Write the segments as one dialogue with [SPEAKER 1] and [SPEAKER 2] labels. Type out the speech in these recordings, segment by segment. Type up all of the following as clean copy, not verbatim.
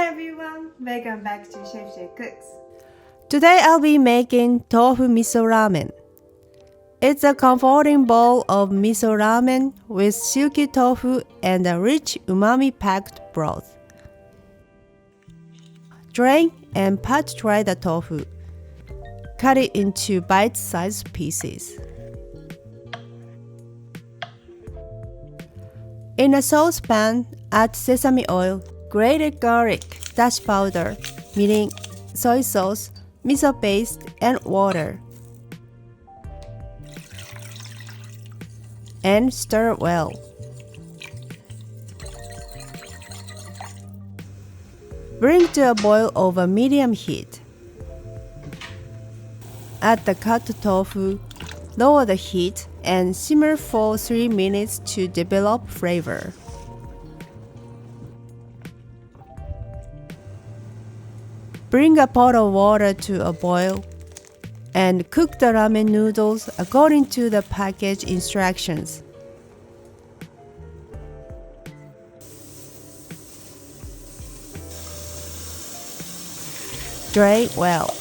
[SPEAKER 1] Hi everyone, welcome back to Chef J Cooks.
[SPEAKER 2] Today I'll be making Tofu Miso Ramen. It's a comforting bowl of miso ramen with silky tofu and a rich umami-packed broth. Drain and pat-dry the tofu. Cut it into bite-sized pieces. In a saucepan, add sesame oil, grated garlic, dashi powder, mirin, soy sauce, miso paste, and water. And stir well. Bring to a boil over medium heat. Add the cut tofu, lower the heat, and simmer for 3 minutes to develop flavor. Bring a pot of water to a boil and cook the ramen noodles according to the package instructions. Drain well.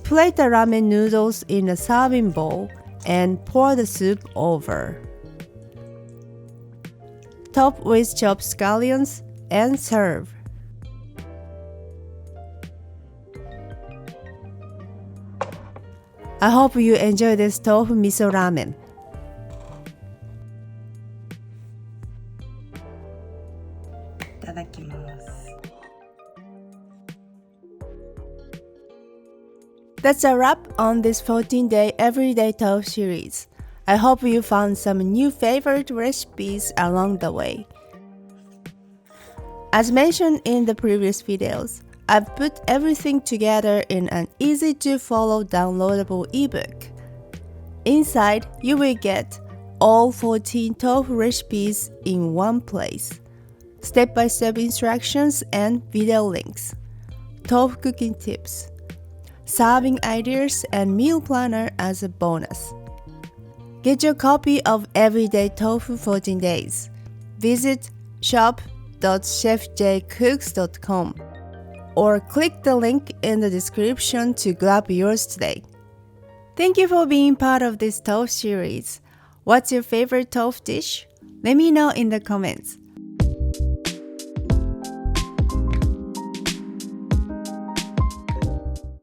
[SPEAKER 2] Plate the ramen noodles in a serving bowl and pour the soup over. Top with chopped scallions and serve. I hope you enjoy this tofu miso ramen. That's a wrap on this 14-day everyday tofu series. I hope you found some new favorite recipes along the way. As mentioned in the previous videos, I've put everything together in an easy-to-follow downloadable ebook. Inside, you will get all 14 tofu recipes in one place, step-by-step instructions and video links, tofu cooking tips, serving ideas, and meal planner as a bonus. Get your copy of Everyday Tofu 14 Days. Visit shop.chefjcooks.com or click the link in the description to grab yours today. Thank you for being part of this tofu series. What's your favorite tofu dish? Let me know in the comments.